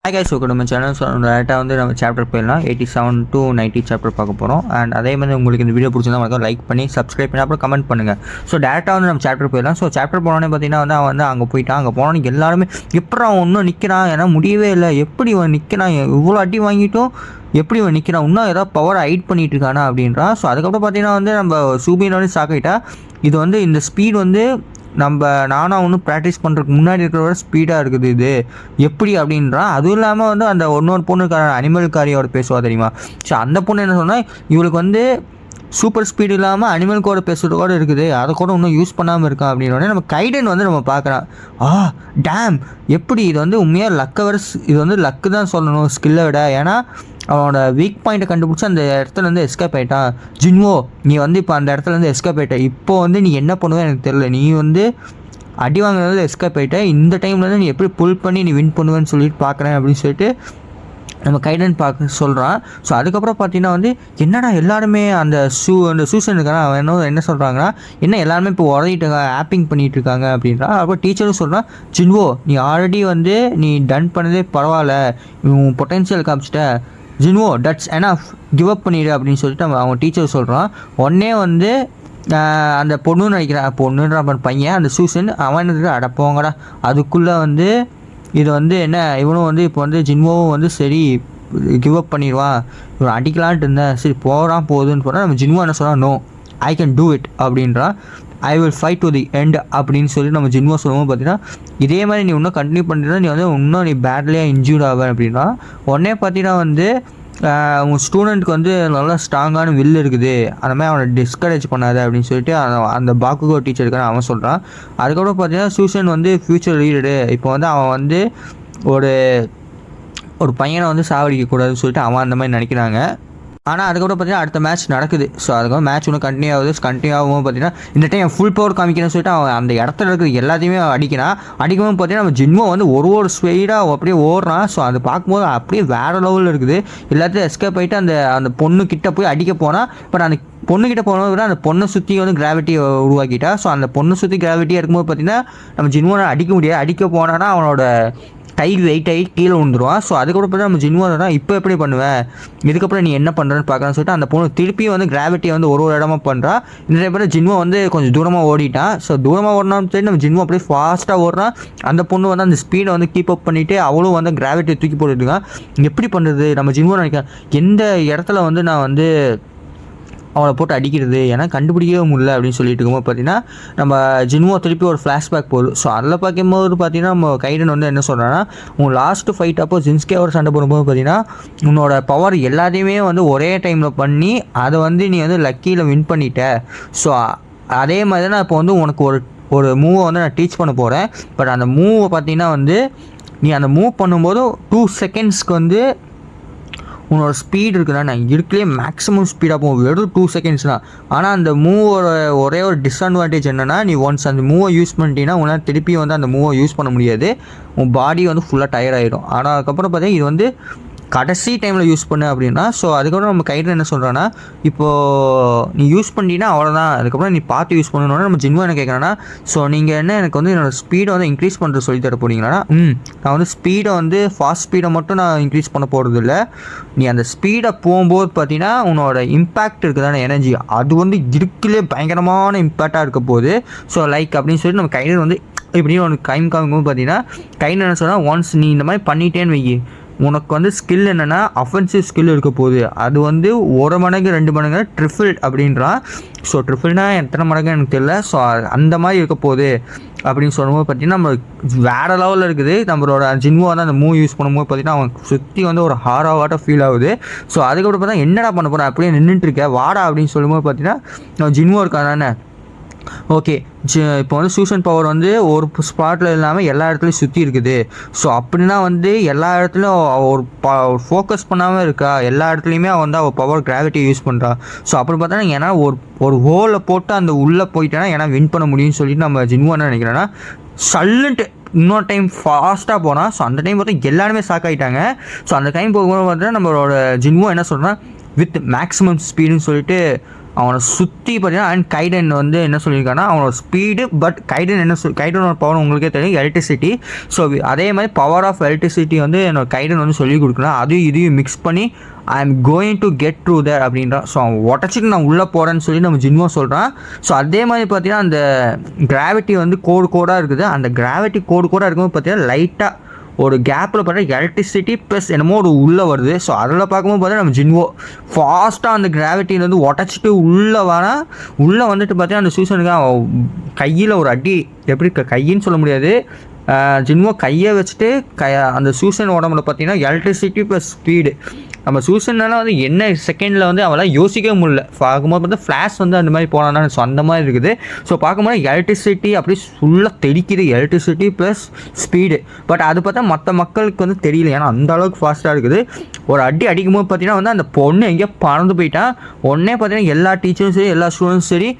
Hi guys, welcome to my channel. So டேரெக்டாக வந்து நம்ம சாப்டர் போயிடலாம். 87 to 90 சாப்டர் பார்க்க போகிறோம். அண்ட் அதே மாதிரி உங்களுக்கு இந்த வீடியோ பிடிச்சிருந்தா மறக்காம லைக் பண்ணி சப்ஸ்கிரைப் பண்ணி அப்புறம் கமெண்ட் பண்ணுங்கள். ஸோ டேரெக்டாக வந்து நம்ம சாப்டர் போயிடலாம். ஸோ சாப்டர் போனோடனே பார்த்தீங்கன்னா வந்து அவன் வந்து அங்கே போயிட்டான். அங்கே போனோன்னு எல்லாருமே எப்படி அவன் இன்னும் நிற்கிறான், ஏன்னா முடியவே இல்லை, எப்படி அவன் நிற்கிறான், இவ்வளோ அடி வாங்கிட்டும் எப்படி அவன் நிற்கிறான், இன்னும் ஏதாவது பவரை ஹைட் பண்ணிட்டு இருக்கானா அப்படின்றான். ஸோ அதுக்கப்புறம் பார்த்தீங்கன்னா வந்து நம்ம சூபியன் வந்து சாக்கிட்டா இது வந்து இந்த ஸ்பீட் வந்து நானும் ஒன்றும் ப்ராக்டிஸ் பண்ணுறதுக்கு முன்னாடி இருக்கிற ஸ்பீடாக இருக்குது இது எப்படி அப்படின்றான். அதுவும் இல்லாமல் வந்து அந்த இன்னொரு பொண்ணுக்கார அனிமல் காரியோட பேசுவா தெரியுமா. ஸோ அந்த பொண்ணு என்ன சொன்னால் இவளுக்கு வந்து சூப்பர் ஸ்பீடு இல்லாமல் அனிமல் கூட பேசுகிறது கூட இருக்குது, அதை கூட இன்னும் யூஸ் பண்ணாமல் இருக்கான் அப்படின்னோடனே நம்ம கைடன் வந்து நம்ம பார்க்குறான். டேம் எப்படி இது வந்து உண்மையாக லக்கவர்ஸ், இது வந்து லக்கு தான் சொல்லணும் ஸ்கில்லை விட. ஏன்னா அவனோட வீக் பாயிண்ட்டை கண்டுபிடிச்சி அந்த இடத்துல வந்து எஸ்கேப் ஆகிட்டான். ஜின்வோ நீ வந்து இப்போ அந்த இடத்துல வந்து எஸ்கேப் ஆகிட்ட, இப்போ வந்து நீ என்ன பண்ணுவேன்னு எனக்கு தெரியல, நீ வந்து அடி வாங்குறதுல எஸ்கேப் ஆகிட்ட, இந்த டைமில் வந்து நீ எப்படி புல் பண்ணி நீ வின் பண்ணுவேன்னு சொல்லிட்டு பார்க்குறேன் அப்படின்னு சொல்லிட்டு நம்ம கைடன் பார்க்க சொல்கிறான். ஸோ அதுக்கப்புறம் பார்த்தீங்கன்னா வந்து என்னடா எல்லாருமே அந்த சூசன் இருக்கான், அவன் என்ன சொல்கிறாங்கன்னா என்ன எல்லாருமே இப்போ உடஞ்சிட்டு இருக்காங்க, ஆப்பிங் பண்ணிகிட்டு இருக்காங்க அப்படின்றான். அப்புறம் டீச்சரும் சொல்கிறான், ஜின்வோ நீ ஆல்ரெடி வந்து நீ டன் பண்ணதே பரவாயில்ல, உன் பொட்டென்ஷியல் காமிச்சிட்ட, Jinwoo that's enough, give up பண்ணிடு அப்படின்னு சொல்லிட்டு அவன் டீச்சர் சொல்கிறான். உடனே வந்து அந்த பொண்ணுன்னு நினைக்கிறான், பொண்ணுன்ற பையன் அந்த சூசன் அவன் அடப்போங்கடா, அதுக்குள்ளே வந்து இது வந்து என்ன இவனும் வந்து இப்போ வந்து ஜின்வோவும் வந்து சரி கிவ் அப் பண்ணிடுவான், இவன் அடிக்கலான்ட்டு இருந்தேன், சரி போகிறான் போகுதுன்னு போனால் நம்ம ஜின்வோ என்ன சொன்னால், no I can do it அப்படின்றான். I will fight to the end அப்படின்னு சொல்லி நம்ம ஜின்வோ சொல்லுவோம். பார்த்தீங்கன்னா இதே மாதிரி நீ இன்னும் கண்டினியூ பண்ணிட்டு நீ வந்து இன்னும் நீ பேட்லியாக இன்ஜூர்ட் ஆவேன் அப்படின்னா. உடனே பார்த்தீங்கன்னா வந்து உங்கள் ஸ்டூடெண்ட்டுக்கு வந்து நல்லா ஸ்ட்ராங்கான வில் இருக்குது, அந்த மாதிரி அவனை டிஸ்கரேஜ் பண்ணாது அப்படின்னு சொல்லிட்டு அந்த பாக்குகோ டீச்சருக்கான அவன் சொல்கிறான். அதுக்கப்புறம் பார்த்தீங்கன்னா சூசன் வந்து ஃப்யூச்சர் லீடரு, இப்போ வந்து அவன் வந்து ஒரு பையனை வந்து சாவடிக்கக்கூடாதுன்னு சொல்லிட்டு அவன் அந்த மாதிரி நினைக்கிறாங்க. ஆனால் அதுக்கப்புறம் பார்த்தீங்கன்னா அடுத்த மேட்ச் நடக்குது. ஸோ அதுக்கப்புறம் மேட்ச் ஒன்று கண்டினியூ ஆகும் பார்த்தீங்கன்னா இந்த டைம் ஃபுல் பவர் காமிக்கணும்னு சொல்லிட்டு அவன் அந்த இடத்துல இருக்கிற எல்லாத்தையுமே அடிக்கவும் பார்த்தீங்கன்னா நம்ம ஜின்வோ வந்து ஒரு ஸ்பீடாக அப்படியே ஓடுறான். ஸோ அது பார்க்கும்போது அப்படியே வேறு லெவலில் இருக்குது. எல்லாத்தையும் எஸ்கேப் ஆகிட்டு அந்த பொண்ணுக்கிட்ட போய் அடிக்க போனால், பட் அந்த பொண்ணுக்கிட்ட போனது அந்த பொண்ணை சுற்றி வந்து கிராவிட்டி உருவாக்கிட்டா. ஸோ அந்த பொண்ணை சுற்றி கிராவிட்டியாக இருக்கும்போது பார்த்தீங்கன்னா நம்ம ஜின்வோனை அடிக்க முடியாது, அடிக்க போனான்னா அவனோட கை வெயிட் ஆகி கீழே விழுந்துருவான். ஸோ அதுக்கப்புறம் பார்த்தா நம்ம ஜின்வோ தான் இப்போ எப்படி பண்ணுவேன், இதுக்கப்புறம் நீ என்ன பண்ணுறன்னு பார்க்கலான்னு சொல்லிட்டு அந்த பொண்ணு திருப்பியும் வந்து கிராவிட்டியை வந்து ஒரு இடமா பண்ணுறா. இந்த டைம் ஜின்வோ வந்து கொஞ்சம் தூரமாக ஓடிட்டான். ஸோ தூரமாக ஓடணும்னு சொல்லி நம்ம ஜின்வோ அப்படியே ஃபாஸ்ட்டாக ஓடுறான். அந்த பொண்ணு வந்து அந்த ஸ்பீடை வந்து கீப் அப் பண்ணிவிட்டு அவளும் வந்து கிராவிட்டியை தூக்கி போட்டுருக்கான். எப்படி பண்ணுறது நம்ம ஜின்வோ நினைக்கிறேன், எந்த இடத்துல வந்து நான் வந்து அவளை போட்டு அடிக்கிறது ஏன்னா கண்டுபிடிக்கவே முடியல அப்படின்னு சொல்லிட்டு இருக்கும்போது பார்த்தீங்கன்னா நம்ம ஜின்வோ திருப்பி ஒரு ஃப்ளாஷ்பேக் போகுது. ஸோ அதில் பார்க்கும்போது பார்த்தீங்கன்னா நம்ம கைடன் வந்து என்ன சொல்கிறான்னா, உன் லாஸ்ட்டு ஃபைட் அப்போ ஜின்ஸ்கேவோட சண்டை போடும்போது பார்த்தீங்கன்னா உன்னோட பவர் எல்லாத்தையுமே வந்து ஒரே டைமில் பண்ணி அதை வந்து நீ வந்து லக்கியில் வின் பண்ணிட்ட. ஸோ அதே மாதிரி தான் நான் இப்போ வந்து உனக்கு ஒரு மூவை வந்து நான் டீச் பண்ண போகிறேன். பட் அந்த மூவை பார்த்தீங்கன்னா வந்து நீ அந்த மூவ் பண்ணும்போது 2 செகண்ட்ஸ்க்கு வந்து உன்னோட ஸ்பீட் இருக்குன்னா நான் இருக்கலே மேக்ஸிமம் ஸ்பீடாக போகும், வெறும் 2 செகண்ட்ஸ் தான். ஆனால் அந்த மூவோட ஒரே ஒரு டிஸ்அட்வான்டேஜ் என்னென்னா, நீ ஒன்ஸ் அந்த மூவை யூஸ் பண்ணிட்டீங்கன்னா உன்னால் திருப்பி வந்து அந்த மூவை யூஸ் பண்ண முடியாது, உன் பாடி வந்து ஃபுல்லாக டயர்ட் ஆகிடும். ஆனால் அதுக்கப்புறம் பார்த்தீங்கன்னா இது வந்து கடைசி டைமில் யூஸ் பண்ணு அப்படின்னா. ஸோ அதுக்கப்புறம் நம்ம கையில் என்ன சொல்கிறோன்னா, இப்போது நீ யூஸ் பண்ணிட்டீங்கன்னா அவ்வளோதான், அதுக்கப்புறம் நீ பார்த்து யூஸ் பண்ணணுன்னா நம்ம ஜின்வோ என்ன கேட்குறேன்னா, ஸோ நீங்கள் என்ன எனக்கு வந்து என்னோடய ஸ்பீடை வந்து இன்க்ரீஸ் பண்ணுறது சொல்லி தர போனீங்கன்னா, நான் வந்து ஸ்பீடை வந்து ஃபாஸ்ட் ஸ்பீடை மட்டும் நான் இன்க்ரீஸ் பண்ண போகிறது இல்லை, நீ அந்த ஸ்பீடை போகும்போது பார்த்தீங்கன்னா உன்னோட இம்பேக்ட் இருக்குதான எனர்ஜி, அது வந்து இருக்குலே பயங்கரமான இம்பேக்டாக இருக்க போகுது. ஸோ லைக் அப்படின்னு சொல்லிட்டு நம்ம கையில் வந்து இப்படின்னு ஒன்று காமிக்கும்போது பார்த்தீங்கன்னா கையில் என்ன சொன்னால், ஒன்ஸ் நீ இந்த மாதிரி பண்ணிட்டேன்னு வைக்கி, உனக்கு வந்து ஸ்கில் என்னென்னா அஃபென்சிவ் ஸ்கில் இருக்க போகுது, அது வந்து 1 மடங்கு 2 மடங்கு ட்ரிஃபிள் அப்படின்றான். ஸோ ட்ரிஃபிள்னால் எத்தனை மடங்கு எனக்கு தெரியல. ஸோ அந்த மாதிரி இருக்க போகுது அப்படின்னு சொல்லும்போது பார்த்தீங்கன்னா நம்ம வேறு லெவலில் இருக்குது. நம்மளோட ஜின்வோ வந்து அந்த மூவ் யூஸ் பண்ணும்போது பார்த்தீங்கன்னா அவன் சுற்றி வந்து ஒரு ஹாராவாட்ட ஃபீல் ஆகுது. ஸோ அதுக்கப்புறம் பார்த்தா என்னடா பண்ண போகிறேன் அப்படியே நின்றுட்டு இருக்கேன் வாடா அப்படின்னு சொல்லும்போது பார்த்தீங்கன்னா நம்ம ஜின்வோ இருக்கான் தானே, ஓகே இப்போ வந்து சூசன் பவர் வந்து ஒரு ஸ்பாட்டில் இல்லாமல் எல்லா இடத்துலையும் சுற்றி இருக்குது. ஸோ அப்படின்னா வந்து எல்லா இடத்துலையும் ஒரு ஃபோக்கஸ் பண்ணாமல் இருக்கா, எல்லா இடத்துலையுமே வந்து அவள் பவர் கிராவிட்டியை யூஸ் பண்ணுறா. ஸோ அப்படி பார்த்தோன்னா ஏன்னா ஒரு ஹோலில் போட்டு அந்த உள்ளே போயிட்டேன்னா ஏன்னா வின் பண்ண முடியும்னு சொல்லிட்டு நம்ம ஜின்வோ என்ன நினைக்கிறேன்னா சல்லுன்ட்டு இன்னொரு டைம் ஃபாஸ்ட்டாக போனால். ஸோ அந்த டைம் பார்த்தா எல்லாருமே ஷாக் ஆகிட்டாங்க. ஸோ அந்த டைம் போகும்போது பார்த்தீங்கன்னா நம்மளோட ஜின்வோ என்ன சொல்கிறேன்னா, வித் மேக்ஸிமம் ஸ்பீடுன்னு சொல்லிட்டு அவனை சுற்றி பார்த்தீங்கன்னா அண்ட் கைடன் வந்து என்ன சொல்லியிருக்காங்கன்னா அவனோட ஸ்பீடு பட் கைடன் கைடனோட பவர் உங்களுக்கே தெரியும் எலக்ட்ரிசிட்டி. ஸோ அதே மாதிரி பவர் ஆஃப் எலக்ட்ரிசிட்டி வந்து என்னோட கைடன் வந்து சொல்லிக் கொடுக்கணும். அதையும் இதையும் மிக்ஸ் பண்ணி I am going to get through தேர் அப்படின்றான். ஸோ அவன் உடச்சிட்டு நான் உள்ளே போகிறேன்னு சொல்லி நம்ம ஜின்வோ சொல்கிறான். ஸோ அதே மாதிரி பார்த்தீங்கன்னா அந்த கிராவிட்டி வந்து கோடாக இருக்குது. அந்த கிராவிட்டி கோடாக இருக்கும்போது பார்த்தீங்கன்னா லைட்டாக ஒரு கேப்பில் பார்த்தா எலக்ட்ரிசிட்டி ப்ளஸ் என்னமோ ஒரு உள்ளே வருது. ஸோ அதில் பார்க்கும்போது பார்த்தா நம்ம ஜின்வோ ஃபாஸ்ட்டாக அந்த கிராவிட்டியிலேருந்து உடச்சிட்டு உள்ளே உள்ளே வந்துட்டு பார்த்தீங்கன்னா அந்த சூசனுக்கு கையில் ஒரு அடி, எப்படி கையின்னு சொல்ல முடியாது, ஜின்வோ கையை வச்சுட்டு அந்த சூசன் உடம்புல பார்த்தீங்கன்னா எலக்ட்ரிசிட்டி ப்ளஸ் ஸ்பீடு. நம்ம சூசன்னால வந்து என்ன செகண்டில் வந்து அவளால் யோசிக்கவே முடியல. பார்க்கும்போது பார்த்தா ஃப்ளாஷ் வந்து அந்த மாதிரி போனான்னா ஸோ அந்த மாதிரி இருக்குது. ஸோ பார்க்கும்போது எலக்ட்ரிசிட்டி அப்படி ஃபுல்லாக தெரிக்குது, எலக்ட்ரிசிட்டி ப்ளஸ் ஸ்பீடு. பட் அது பார்த்தா மற்ற மக்களுக்கு வந்து தெரியல, ஏன்னா அந்த அளவுக்கு ஃபாஸ்ட்டாக இருக்குது. ஒரு அடி அடிக்கும்போது பார்த்தீங்கன்னா வந்து அந்த பொண்ணு எங்கேயோ பறந்து போயிட்டான். உடனே பார்த்தீங்கன்னா எல்லா டீச்சரும் சரி எல்லா ஸ்டூடெண்ட்ஸும் சரி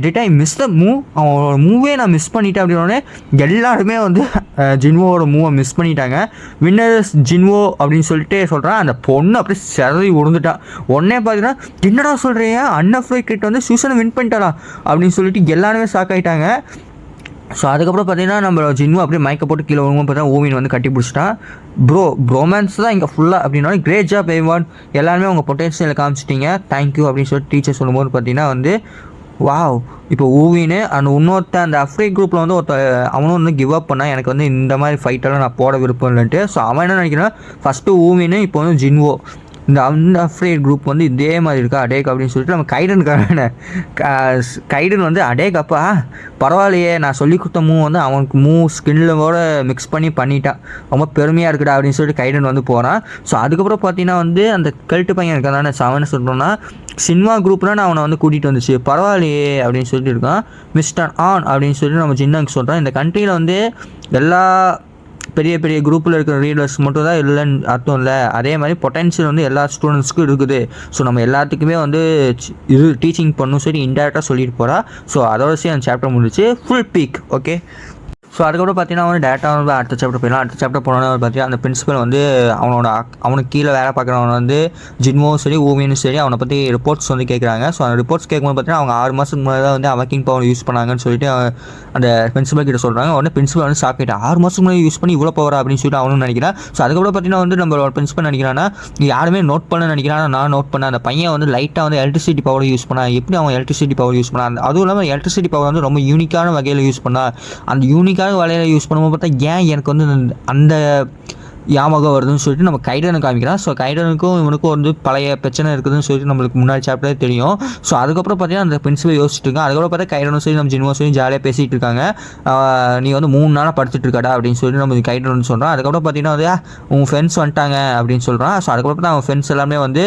did I miss the move, அவனோட மூவே நான் மிஸ் பண்ணிட்டேன் அப்படின்னோடனே எல்லாருமே வந்து ஜின்வோட மூவை மிஸ் பண்ணிட்டாங்க. வின்னர்ஸ் ஜின்வோ அப்படின்னு சொல்லிட்டு சொல்கிறான். அந்த பொண்ணு அப்படியே சிறதி விழுந்துட்டான். உடனே பார்த்தீங்கன்னா என்னடா சொல்கிறீங்க, அன்அஃப்ரைட் கிட்ட வந்து சூசனை வின் பண்ணிட்டாளா அப்படின்னு சொல்லிட்டு எல்லாருமே ஷாக் ஆகிட்டாங்க. ஸோ அதுக்கப்புறம் பார்த்தீங்கன்னா நம்ம ஜின்வோ அப்படியே மயக்க போட்டு கீழே வரும்போது பார்த்தா ஓவின் வந்து கட்டி பிடிச்சிட்டான். ப்ரோமேன்ஸ் தான் இங்கே ஃபுல்லாக அப்படின்னா கிரேட் ஜாப் எவ்ரிவன், எல்லாருமே உங்கள் பொட்டன்ஷியலை காமிச்சிட்டிங்க, தேங்க்யூ அப்படின்னு சொல்லிட்டு டீச்சர் சொல்லும்போது பார்த்தீங்கன்னா வந்து வாவ். இப்போ ஊவின்னு அந்த அந்த அஃப்ரேக் குரூப்பில் வந்து அவனும் வந்து கிவ் அப் பண்ணால் எனக்கு வந்து இந்த மாதிரி ஃபைட்டெல்லாம் நான் போட விருப்பம் இல்லைன்ட்டு. ஸோ அவன் என்ன நினைக்கிறான், ஃபஸ்ட்டு ஊவின்னு இப்போ வந்து ஜின்வோ அந்த அஃப்ரேட் குரூப் வந்து இதே மாதிரி இருக்கா அடேக் அப்படின்னு சொல்லிட்டு நம்ம கைடன் வந்து அடேக் அப்பா பரவாயில்லையே, நான் சொல்லி கொடுத்த வந்து அவனுக்கு ஸ்கின்லோட மிக்ஸ் பண்ணிட்டான், ரொம்ப பெருமையாக இருக்குடா அப்படின்னு சொல்லிட்டு கைடன் வந்து போகிறான். ஸோ அதுக்கப்புறம் பார்த்தீங்கன்னா வந்து அந்த கல்ட்டு பையன் இருக்கான், அவன் என்ன சொல்கிறோன்னா சின்மா குரூப்னால் நான் அவனை வந்து கூட்டிகிட்டு வந்துச்சு, பரவாயில்லையே அப்படின்னு சொல்லிட்டு இருக்கான். மிஸ்டர் ஆன் அப்படின்னு சொல்லிட்டு நம்ம ஜின்னாக்கு சொல்கிறோம். இந்த கண்ட்ரியில் வந்து எல்லா பெரிய பெரிய குரூப்பில் இருக்கிற ரீடர்ஸ் மட்டும் தான் இல்லைன்னு அர்த்தம் இல்லை, அதே மாதிரி பொட்டன்ஷியல் வந்து எல்லா ஸ்டூடெண்ட்ஸ்க்கும் இருக்குது. ஸோ நம்ம எல்லாத்துக்குமே வந்து இது டீச்சிங் பண்ணணும் சரி இன்டெரக்டாக சொல்லிட்டு போகிறா. ஸோ அதோட அந்த சாப்டர் முடிச்சு ஃபுல் பீக். ஓகே, ஸோ அதுக்கப்புறம் பார்த்தீங்கன்னா வந்து டேரெக்டாக வந்து அடுத்த சாப்டர் போயிடலாம். அடுத்த சாப்டர் போனோன்னு பார்த்தீங்கன்னா அந்த பிரின்சிபல் வந்து அவனுக்கு கீழே வேலை பார்க்குறவன் வந்து ஜின்வோவும் சரி ஊவியும் சரி அவனை பற்றி ரிப்போர்ட்ஸ் வந்து கேட்குறாங்க. ஸோ அந்த ரிப்போர்ட்ஸ் கேட்கும்போது பார்த்தீங்கன்னா அவங்க 6 மாதத்துக்கு முன்னாடி தான் வந்து அவக்கிங் பவர் யூஸ் பண்ணாங்கன்னு சொல்லிட்டு அந்த பிரின்சிபல் கிட்ட சொல்கிறாங்க. உடனே பிரின்சிபல் வந்து ஷாக் ஆகிட்டு 6 மாதத்துக்கு முன்னாடி யூஸ் பண்ணி இவ்வளோ பவர் அப்படின்னு சொல்லிட்டு அவனும் நினைக்கிறான். ஸோ அதுக்கப்புறம் பார்த்தீங்கன்னா வந்து நம்மளோட பிரின்சிபல் நினைக்கிறான்னா யாருமே நோட் பண்ண நினைக்கிறான், நான் நோட் பண்ணேன் அந்த பையன் வந்து லைட்டாக வந்து எலக்ட்ரிசிட்டி பவர் யூஸ் பண்ணான், எப்படி அவன் எலக்ட்ரிசிட்டி பவர் யூஸ் பண்ணான், அதுவும் இல்லாமல் எலக்ட்ரிசிட்டி பவர் வந்து ரொம்ப யூனிக்கான வகையில் யூஸ் பண்ணான். அந்த யூனிக்கான வகையில் யூஸ் பண்ணும்போது பார்த்தா ஏன் எனக்கு வந்து அந்த ஞாபகம் வருதுன்னு சொல்லிட்டு நம்ம கைடனை காமிக்கிறான். ஸோ கைடனுக்கும் இவனுக்கும் வந்து பழைய பிரச்சனை இருக்குதுன்னு சொல்லிட்டு நம்மளுக்கு முன்னாடி சாப்டரே தெரியும். ஸோ அதுக்கப்புறம் பார்த்தீங்கன்னா அந்த பிரின்சிபல் யோசிச்சுட்டு இருக்கான். அதுக்கப்புறம் பார்த்தா கைடனும் சரி நம்ம ஜின்வோ சரி ஜாலியாக பேசிகிட்டு இருக்காங்க. நீ வந்து 3 நாளாக படுத்துட்டு இருக்காடா அப்படின்னு சொல்லிட்டு நம்ம கைடன் வந்து சொல்கிறான். அதுக்கப்புறம் பார்த்தீங்கன்னா வந்து உங்கள் ஃப்ரெண்ட்ஸ் வந்துட்டாங்க அப்படின்னு சொல்கிறான். ஸோ அதுக்கப்புறம் பார்த்தா அவங்க ஃப்ரெண்ட்ஸ் எல்லாமே வந்து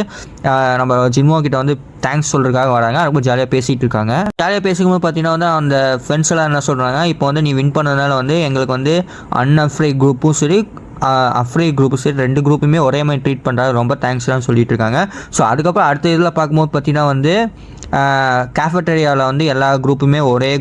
நம்ம ஜின்வோ கிட்ட வந்து தேங்க்ஸ் சொல்கிறதுக்காக வராங்க. ரொம்ப ஜாலியாக பேசிகிட்டு இருக்காங்க. ஜாலியாக பேசிக்கும்போது பார்த்தீங்கன்னா வந்து அந்த ஃப்ரெண்ட்ஸ் எல்லாம் என்ன சொல்கிறாங்க, இப்போ வந்து நீ வின் பண்ணதுனால வந்து எங்களுக்கு வந்து அன்அஃப்ரேட் குரூப்பும் சரி அஃப்ரேக் குரூப்பு சரி 2 குரூப்புமே ஒரே மாதிரி ட்ரீட் பண்ணுறாரு, ரொம்ப தேங்க்ஸ்லாம் சொல்லிட்டு இருக்காங்க. ஸோ அதுக்கப்புறம் அடுத்த இதில் பார்க்கும்போது பார்த்தீங்கன்னா வந்து கேஃபட்டேரியாவில் வந்து எல்லா குரூப்புமே ஒரே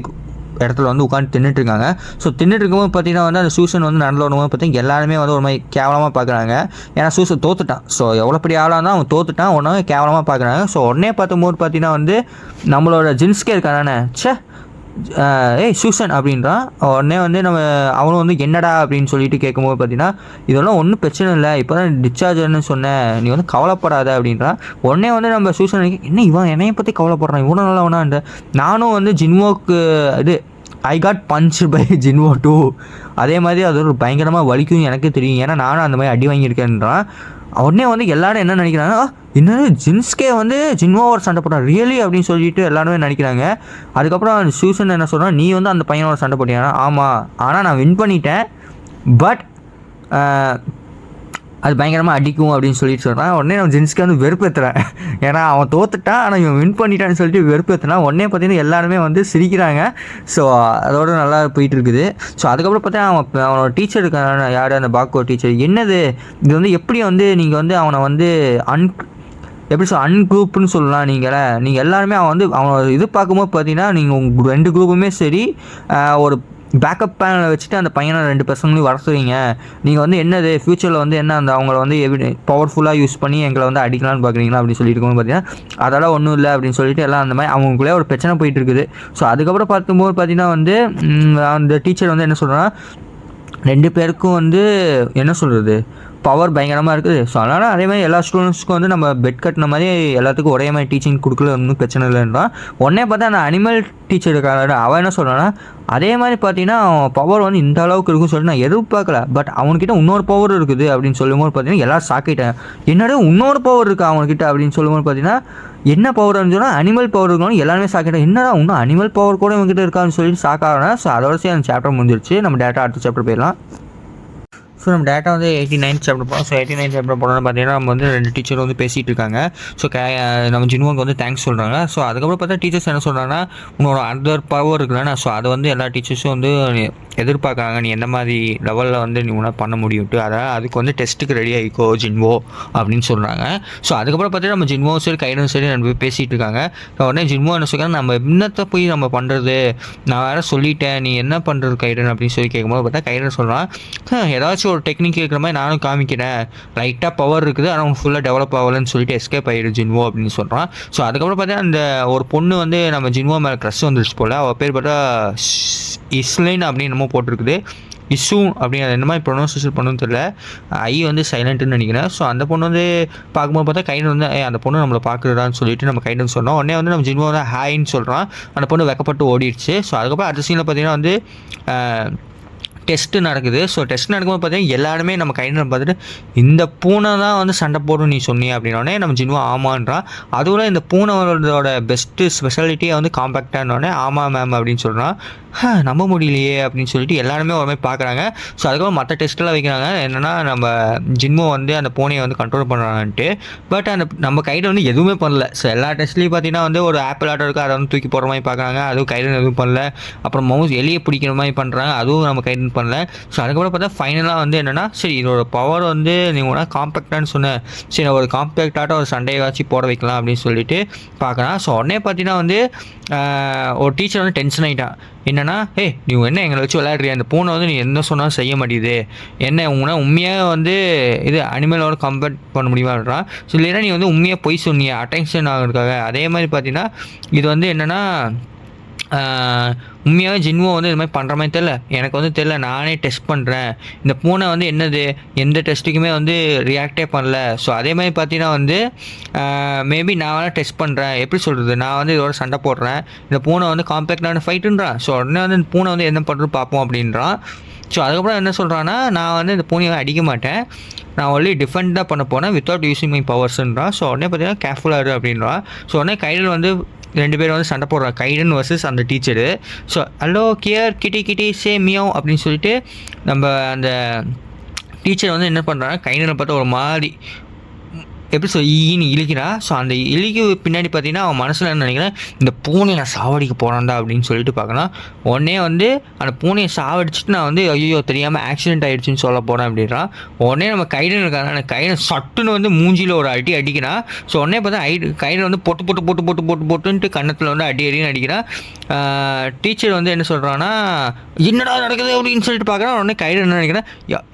இடத்துல வந்து உட்காந்து தின்னுட்டு இருக்காங்க. ஸோ தின்னுட்டு இருக்கும்போது பார்த்தீங்கன்னா வந்து அந்த சூசன் வந்து நடந்து வரும்போது பார்த்தீங்கன்னா எல்லாருமே வந்து ஒரு மாதிரி கேவலமாக பார்க்குறாங்க. ஏன்னா சூசன் தோத்துட்டான். ஸோ எவ்வளோ பெரிய ஆளாக இருந்தால் அவன் தோத்துட்டான், உடனே கேவலமாக பார்க்குறாங்க. ஸோ உடனே பார்க்கும்போது பார்த்தீங்கன்னா வந்து நம்மளோட ஜின்ஸ்கே இருக்கானே ஏய் சூசன் அப்படின்றான். உடனே வந்து அவனும் வந்து என்னடா அப்படின்னு சொல்லிட்டு கேட்கும்போது பார்த்தீங்கன்னா இதெல்லாம் ஒன்றும் பிரச்சனை இல்லை, இப்போ தான் டிஸ்சார்ஜர்னு சொன்னேன், நீ வந்து கவலைப்படாத அப்படின்றான். உடனே வந்து நம்ம சூசன் என்ன இவன் என்னையை பற்றி கவலைப்படுறான், இவ்வளோ நல்லா வேணான்ற நானும் வந்து ஜின்வோக்கு இது ஐ காட் பஞ்ச் பை ஜின்வோ 2 அதே மாதிரி அது ஒரு பயங்கரமாக வலிக்கும் எனக்கு தெரியும், ஏன்னா நானும் அந்த மாதிரி அடி வாங்கியிருக்கேன்றான். உடனே வந்து எல்லாரும் என்ன நினைக்கிறாங்கன்னா இன்னும் ஜின்ஸ்கே வந்து ஜின்வோவோட சண்டை போட்டான் ரியலி அப்படின்னு சொல்லிட்டு எல்லாருமே நினைக்கிறாங்க. அதுக்கப்புறம் சூசன் என்ன சொல்கிறான், நீ வந்து அந்த பையனோட சண்டை போட்டியானா, ஆமாம் ஆனால் நான் வின் பண்ணிட்டேன், பட் அது பயங்கரமாக அடிக்கும் அப்படின்னு சொல்லிட்டு சொல்கிறான். உடனே நான் ஜின்ஸ்கே வந்து வெறுப்பேற்றுறேன், ஏன்னா அவன் தோத்துட்டான் ஆனால் இவன் வின் பண்ணிட்டான்னு சொல்லிட்டு வெறுப்பேற்றுனான். உடனே பார்த்தீங்கன்னா எல்லாருமே வந்து சிரிக்கிறாங்க. ஸோ அதோட நல்லா போயிட்டு இருக்குது. ஸோ அதுக்கப்புறம் பார்த்தா அவனோட டீச்சர் இருக்கான யார் அந்த பாக்கோ டீச்சர், என்னது இது வந்து எப்படி வந்து நீங்கள் வந்து அவனை வந்து எப்படி அன்குரூப்னு சொல்லலாம், நீங்கள் எல்லாருமே அவன் வந்து அவனோட இது பார்க்கும்போது பார்த்தீங்கன்னா நீங்கள் உங்கள் 2 குரூப்புமே சரி ஒரு பேக்கப் பிளானை வச்சுட்டு அந்த பையனை 2 பசங்களையும் வரசுறீங்க. நீங்கள் வந்து என்னது ஃப்யூச்சரில் வந்து என்ன அந்த அவங்கள வந்து பவர்ஃபுல்லாக யூஸ் பண்ணி எங்களை வந்து அடிக்கலான்னு பார்க்குறீங்களா அப்படின்னு சொல்லிட்டு இருக்கும்போது பார்த்தீங்கன்னா அதெல்லாம் ஒன்றும் இல்லை அப்படின்னு சொல்லிட்டு எல்லாம் அந்த மாதிரி அவங்களுக்குள்ளே ஒரு பிரச்சனை போயிட்டு இருக்குது. ஸோ அதுக்கப்புறம் பார்க்கும்போது பார்த்தீங்கன்னா வந்து அந்த டீச்சர் வந்து என்ன சொல்கிறேன்னா 2 பேருக்கும் வந்து என்ன சொல்கிறது பவர் பயங்கரமாக இருக்குது. ஸோ அதனால் அதே மாதிரி எல்லா ஸ்டூடெண்ட்ஸ்க்கும் வந்து நம்ம பெட் கட்டின மாதிரி எல்லாத்துக்கும் ஒரே மாதிரி டீச்சிங் கொடுக்கல ஒன்றும் பிரச்சனை இல்லைன்றான். உடனே பார்த்தா அந்த அனிமல் டீச்சர் இருக்காரு அவன் என்ன சொல்கிறான்னா அதே மாதிரி பார்த்தீங்கன்னா அவன் பவர் வந்து இந்த அளவுக்கு இருக்குன்னு சொல்லிட்டு நான் எதிர்பார்க்கல. பட் அவன்கிட்ட இன்னொரு பவர் இருக்குது அப்படின்னு சொல்லும்போது பார்த்தீங்கன்னா எல்லோரும் சாக்கிட்டேன். என்னடா இன்னொரு பவர் இருக்கா அவன்கிட்ட அப்படின்னு சொல்லும்போது பார்த்தீங்கன்னா என்ன பவர்னு சொன்னால் அனிமல் பவர் இருக்கணும் எல்லாருமே சாக்கிட்டேன். என்னடா இன்னும் அனிமல் பவர் கூட இவங்ககிட்ட இருக்கான்னு சொல்லிட்டு சாக்காகிறேன். ஸோ அதோட சேர்ந்து அந்த சாப்டர் முடிஞ்சிருச்சு. நம்ம டேட்டா அடுத்த சாப்டர் போயிடலாம். ஸோ நம்ம டேட்டா வந்து 89 சாப்டர் போகிறோம். ஸோ 89 சாப்டர் போனோம்னு பார்த்தீங்கன்னா நம்ம வந்து 2 டீச்சர் வந்து பேசிகிட்டு இருக்காங்க. ஸோ நம்ம ஜின்வோக்கு வந்து தேங்க்ஸ் சொல்கிறாங்க. ஸோ அதுக்கப்புறம் பார்த்தா டீச்சர்ஸ் என்ன சொல்கிறாங்கன்னா உன்னோட அதர் பவர் இருக்குல்லண்ணா. ஸோ அதை வந்து எல்லா டீச்சர்ஸும் வந்து எதிர்பார்க்குறாங்க. நீ எந்த மாதிரி லெவலில் வந்து நீ உன்னால் பண்ண முடியும்ட்டு அதாவது அதுக்கு வந்து டெஸ்ட்டுக்கு ரெடி ஆகிக்கோ ஜின்வோ அப்படின்னு சொல்கிறாங்க. ஸோ அதுக்கப்புறம் பார்த்தீங்கன்னா நம்ம ஜின்வோ சரி கைடன் சரி 2 பேர் பேசிகிட்டு இருக்காங்க. உடனே ஜின்வோ என்ன சொல்கிறாங்க நம்ம என்னத்தை போய் நம்ம பண்ணுறது நான் வேறு சொல்லிட்டேன் நீ என்ன பண்ணுறது கைடன் அப்படின்னு சொல்லி கேட்கும்போது பார்த்தா கைடன் சொல்கிறான் ஏதாச்சும் ஒரு டெக்னிக் இருக்கிற மாதிரி நானும் காமிக்கிறேன். லைட்டாக பவர் இருக்குது ஆனால் அவங்க ஃபுல்லாக டெவலப் ஆகலன்னு சொல்லிட்டு எஸ்கேப் ஆகிடு ஜின்வோ அப்படின்னு சொல்கிறான். ஸோ அதுக்கப்புறம் பார்த்தா அந்த ஒரு பொண்ணு வந்து நம்ம ஜின்வோ மேலே க்ரஷ் வந்துருச்சு போல். அவள் பேர் பார்த்தா இஸ்லைன் அப்படின்னு என்னமோ போட்டிருக்குது. இஸ்ஸு அப்படின்னு அது என்ன மாதிரி ப்ரொனவுன்சியேஷன் பண்ணணும்னு தெரியல. ஐ வந்து சைலண்ட்டுன்னு நினைக்கிறேன். ஸோ அந்த பொண்ணு வந்து பார்க்கும்போது பார்த்தா கைடன் வந்து அந்த பொண்ணு நம்மளை பார்க்குறான்னு சொல்லிட்டு நம்ம கைடன் சொன்னோம். உடனே வந்து நம்ம ஜின்வோ வந்து ஹாய்ன்னு சொல்கிறான். அந்த பொண்ணு வெக்கப்பட்டு ஓடிடுச்சு. ஸோ அதுக்கப்புறம் அடுத்த சீனில் பார்த்தீங்கன்னா வந்து டெஸ்ட்டு நடக்குது. ஸோ டெஸ்ட் நடக்கும்போது பார்த்தீங்கன்னா எல்லாருமே நம்ம கையில் பார்த்துட்டு இந்த பூனை தான் வந்து சண்டை போடும் நீ சொன்னி அப்படின்னோடனே நம்ம ஜின்வா ஆமான்றான். அதுவும் இந்த பூனையோட பெஸ்ட்டு ஸ்பெஷாலிட்டியை வந்து காம்பேக்டானோடனே ஆமாம் மேம் அப்படின்னு சொல்கிறான். நம்ப முடியலையே அப்படின்னு சொல்லிட்டு எல்லாருமே ஒரு மாதிரி பார்க்குறாங்க. ஸோ அதுக்கப்புறம் மற்ற டெஸ்ட்டெல்லாம் வைக்கிறாங்க. என்னென்னா நம்ம ஜின்மோ வந்து அந்த பூனையை வந்து கண்ட்ரோல் பண்ணுறான்ட்டு. பட் அந்த நம்ம கையில் வந்து எதுவுமே பண்ணல. ஸோ எல்லா டெஸ்ட்லேயும் பார்த்தீங்கன்னா வந்து ஒரு ஆப்பிள் ஆட்டோ இருக்குது அதை வந்து தூக்கி போடுற மாதிரி பார்க்குறாங்க. அதுவும் கையில் எதுவும் பண்ணல. அப்புறம் மவுஸ் எலியை பிடிக்கிற மாதிரி பண்ணுறாங்க. அதுவும் நம்ம கையில் பண்ணல. ஸோ அதுக்கப்புறம் பார்த்தா ஃபைனலாக வந்து என்னென்னா சரி இதோட பவர் வந்து நீங்கள் ஒன்றா காம்பேக்டானு சொன்னேன். சரி ஒரு காம்பேக்டாக ஒரு சண்டையை வச்சு போட வைக்கலாம் அப்படின்னு சொல்லிட்டு பார்க்குறான். ஸோ உடனே பார்த்தீங்கன்னா வந்து ஒரு டீச்சர் வந்து டென்ஷன் ஆகிட்டான். என்னென்னா நீ என்ன எங்களை வச்சு விளையாடுறியா அந்த பூனை வந்து நீ என்ன சொன்னாலும் செய்ய மாட்டேது என்ன உங்களை உண்மையாக வந்து இது அனிமலோட கம்பேர் பண்ண முடியுமான்றான். ஸோ இல்லைன்னா நீ வந்து உண்மையாக பொய் சொன்னிய அட்டென்ஷன் ஆகிறதுக்காக. அதே மாதிரி பார்த்தீங்கன்னா இது வந்து என்னென்னா உண்மையாகவே ஜின்வோ வந்து இது மாதிரி பண்ணுற மாதிரி தெரில எனக்கு வந்து தெரில. நானே டெஸ்ட் பண்ணுறேன் இந்த பூனை வந்து என்னது எந்த டெஸ்ட்டுக்குமே வந்து ரியாக்டே பண்ணல. ஸோ அதே மாதிரி பார்த்தீங்கன்னா வந்து மேபி நான் வேணால் டெஸ்ட் பண்ணுறேன். எப்படி சொல்கிறது நான் வந்து இதோட சண்டை போடுறேன். இந்த பூனை வந்து காம்பேக்டான ஃபைட்டுன்றான். ஸோ உடனே வந்து இந்த பூனை வந்து என்ன பண்ணுறது பார்ப்போம் அப்படின்றான். ஸோ அதுக்கப்புறம் என்ன சொல்கிறான்னா நான் வந்து இந்த பூனையை அடிக்க மாட்டேன். நான் ஒன்லி டிஃபெண்ட் தான் பண்ண போனேன் வித்தவுட் யூஸிங் மை பவர்ஸ்ன்றான். ஸோ உடனே பார்த்தீங்கன்னா கேர்ஃபுல்லாக இரு அப்படின்றான். ஸோ உடனே கையில் வந்து 2 பேரும் வந்து சண்டை போடுறாங்க. கைடன் வர்சஸ் அந்த டீச்சரு. ஸோ ஹலோ கியர் கிட்டி சே மியாவ் அப்படின்னு சொல்லிட்டு நம்ம அந்த டீச்சர் வந்து என்ன பண்ணுறாங்க கைடனை பார்த்தா ஒரு மாதிரி எப்படி ஈன்னு இழுக்கிறா. ஸோ அந்த இழுக்கு பின்னாடி பார்த்தீங்கன்னா அவன் மனசில் என்ன நினைக்கிறேன் இந்த பூனையை நான் சாவடிக்க போகிறான்டா அப்படின்னு சொல்லிட்டு பார்க்கலாம். உடனே வந்து அந்த பூனையை சாவடிச்சுட்டு நான் வந்து ஐயோ தெரியாமல் ஆக்சிடென்ட் ஆகிடுச்சின்னு சொல்ல போகிறேன் அப்படின்றான். உடனே நம்ம கைடன் இருக்காங்க அந்த கைடன் சட்டுன்னு வந்து மூஞ்சியில் ஒரு அடிக்கிறான். ஸோ உடனே பார்த்தா கைடன் வந்து பொட்டுன்ட்டு கன்னத்தில் வந்து அடின்னு அடிக்கிறான். டீச்சர் வந்து என்ன சொல்கிறான்னா என்னடா நடக்குது அப்படின்னு சொல்லிட்டு பார்க்குறான். உடனே கைடன் என்ன நினைக்கிறேன்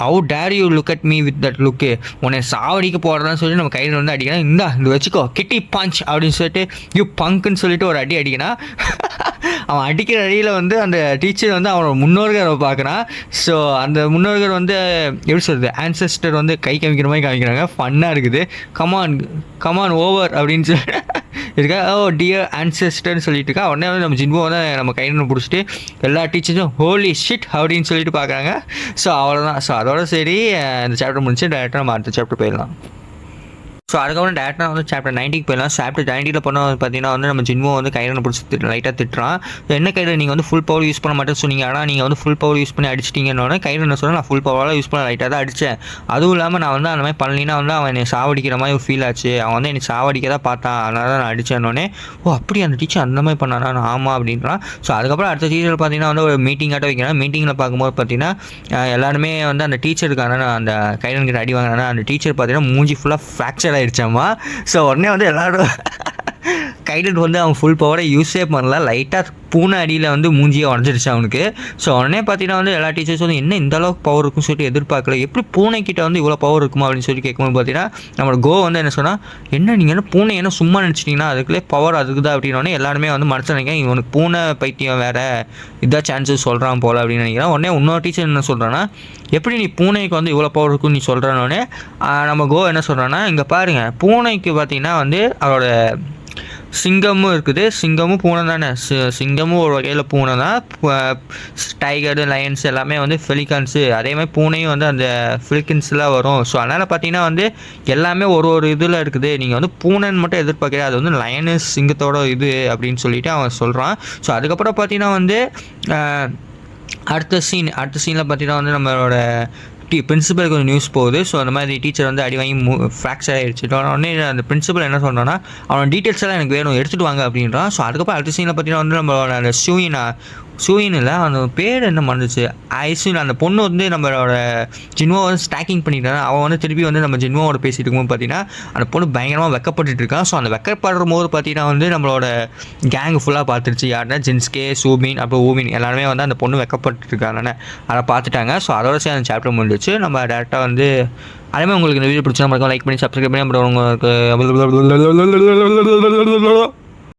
how dare you look at me with that look உன்னை சாவடிக்க போடுறான்னு சொல்லி நம்ம கைடன் வந்து அடிக்கிறான். இது வச்சுக்கோ கிட்டி பஞ்ச் அப்படின்னு சொல்லிட்டு யூ பங்க்குன்னு சொல்லிட்டு ஒரு அடிக்கிறான். அவன் அடிக்கிற அடியில் வந்து அந்த டீச்சர் வந்து அவனோட முன்னோர்களை பார்க்குறான். ஸோ அந்த முன்னோர்கள் வந்து எப்படி சொல்கிறது ஆன்செஸ்டர் வந்து கை காமிக்கிற மாதிரி காமிக்கிறாங்க. ஃபன்னாக இருக்குது. கமான் ஓவர் அப்படின்னு சொல்லி இருக்கா. டியர் ஆன்செஸ்டர்னு சொல்லிட்டு இருக்கா. உடனே வந்து நம்ம ஜின்வோ வந்து நம்ம கையில் பிடிச்சிட்டு எல்லா டீச்சர்ஸும் ஹோலி ஷிட் அப்படின்னு சொல்லிட்டு பார்க்குறாங்க. ஸோ அவ்வளோதான். ஸோ அதோட சரி இந்த சாப்டர் முடிச்சு டேரெக்டாக நம்ம அடுத்த சாப்டர் போயிடலாம். ஸோ அதுக்கப்புறம் டேரக்டாக வந்து சாப்டர் 90க்கு போயிடலாம். சாப்டர் 90ல் போனால் பார்த்தீங்கன்னா வந்து நம்ம ஜின்வோ வந்து கைடனை பிடிச்சி லைட்டாக திட்டுறான். என்ன கைடன் நீங்கள் வந்து ஃபுல் பவர் யூஸ் பண்ண மாட்டேன்னு சொன்னீங்க. ஆனால் நீங்கள் வந்து ஃபுல் பவர் யூஸ் பண்ணி அடிச்சிட்டிங்கன்னு கைடன் என்ன சொன்னால் நான் ஃபுல் பவராக யூஸ் பண்ண லைட்டாக தான் அடித்தேன். அதுவும் இல்லாமல் நான் வந்து அந்த மாதிரி பண்ணலினா வந்து அவன் என்னை சாவடிக்கிற மாதிரி ஒரு ஃபீல் ஆச்சு. அவன் வந்து என்னை சாவடிக்க தான் பார்த்தான். அதனால தான் நான் அடித்தேன்னொடனே அப்படி அந்த டீச்சர் அந்த மாதிரி பண்ணானா நான் ஆமாம் அப்படின்றான். ஸோ அதுக்கப்புறம் அடுத்த டீச்சர் பார்த்தீங்கன்னா வந்து ஒரு மீட்டிங்காட்ட வைக்கிறேன். மீட்டிங்கில் பார்க்கும்போது பார்த்தீங்கன்னா எல்லாருமே வந்து அந்த டீச்சருக்கான அந்த கைடன் கிட்ட அடி வாங்கினா அந்த டீச்சர் பார்த்தீங்கன்னா மூஞ்சி ஃபுல்லாக ஃப்ராக்சர் ஆகிடுச்சாமா. ஸோ உடனே வந்து எல்லோரும் கைடட் வந்து அவன் ஃபுல் பவரை யூஸே பண்ணல, லைட்டாக பூனை அடியில் வந்து மூஞ்சியை உடஞ்சிருச்சு அவனுக்கு. ஸோ உடனே பார்த்தீங்கன்னா வந்து எல்லா டீச்சர்ஸ் வந்து என்ன இந்த அளவுக்கு பவர் இருக்குன்னு சொல்லிட்டு எதிர்பார்க்கல, எப்படி பூனைக்கிட்ட வந்து இவ்வளோ பவர் இருக்குமா அப்படின்னு சொல்லி கேட்கும்போது பார்த்தீங்கன்னா நம்மளோட கோ வந்து என்ன சொன்னால், என்ன நீங்கள் என்ன பூனை என்ன சும்மா நினச்சிட்டிங்கன்னா அதுக்குள்ளே பவர் அதுக்கு தான் அப்படின்னோடனே எல்லாருமே வந்து மனசு நினைக்கிறேன் இவனுக்கு பூனை பைத்தியம் வேறு இதான் சான்சஸ் சொல்கிறான் போல் அப்படின்னு நினைக்கிறேன். உடனே இன்னொரு டீச்சர் என்ன சொல்கிறான்னா, எப்படி நீ பூனைக்கு வந்து இவ்வளோ பவர் இருக்குன்னு நீ சொல்கிறனோடனே நம்ம கோ என்ன சொல்கிறான்னா, இங்கே பாருங்கள் பூனைக்கு பார்த்தீங்கன்னா வந்து அதோட சிங்கமும் இருக்குது, சிங்கமும் பூனை தானே, சிங்கமும் ஒரு வகையில் பூனை தான், டைகரு லயன்ஸ் எல்லாமே வந்து ஃபெலிகான்ஸு, அதே மாதிரி பூனையும் வந்து அந்த ஃபிலிக்கன்ஸ்லாம் வரும். ஸோ அதனால் பார்த்தீங்கன்னா வந்து எல்லாமே ஒரு ஒரு இதில் இருக்குது, நீங்கள் வந்து பூனைன்னு மட்டும் எதிர்பார்க்குறது, அது வந்து லயனு சிங்கத்தோட இது அப்படின்னு சொல்லிட்டு அவன் சொல்கிறான். ஸோ அதுக்கப்புறம் பார்த்தீங்கன்னா வந்து அடுத்த சீனில் பார்த்தீங்கன்னா வந்து நம்மளோட பிரின்சிபலுக்கு ஒரு நியூஸ் போகுது. ஸோ அந்த மாதிரி டீச்சர் வந்து அடி வாங்கி ஃப்ராக்சர் ஆகிடுச்சு. உடனே அந்த பிரின்சிபல் என்ன சொல்கிறான்னா, அவனோட டீட்டெயில்ஸ் எல்லாம் எனக்கு வேணும் எடுத்துகிட்டு வாங்க அப்படின்றான். ஸோ அதுக்கப்புறம் அடுத்த சீனில் பார்த்தீங்கன்னா வந்து நம்மளோட அந்த சூயின் இல்லை அந்த பேர் என்ன மறந்துச்சு, ஐஸ்வின், அந்த பொண்ணு வந்து நம்மளோட ஜின்வோவை வந்து ஸ்டாக்கிங் பண்ணிட்டான். அவன் வந்து திருப்பி வந்து நம்ம ஜின்வோவோட பேசிட்டு இருக்கும்போது பார்த்தீங்கன்னா அந்த பொண்ணு பயங்கரமாக வெக்கப்பட்டு இருக்கான். ஸோ அந்த வெக்கப்படுற போது பார்த்தீங்கன்னா வந்து நம்மளோட கேங் ஃபுல்லாக பார்த்துருச்சு, யாருன்னா ஜின்ஸ்கே, சூபின், அப்புறம் ஊமின் எல்லாருமே வந்து அந்த பொண்ணு வெக்கப்பட்டு இருக்காங்கன்னு அதை பார்த்துட்டாங்க. ஸோ அதோட சேர்ந்து அந்த சாப்டர் முடிஞ்சிச்சு. நம்ம டேரெக்டாக வந்து அதேமாதிரி உங்களுக்கு இந்த வீடியோ பிடிச்சா மறக்காம லைக் பண்ணி சப்ஸ்கிரைப் பண்ணி அப்புறம் உங்களுக்கு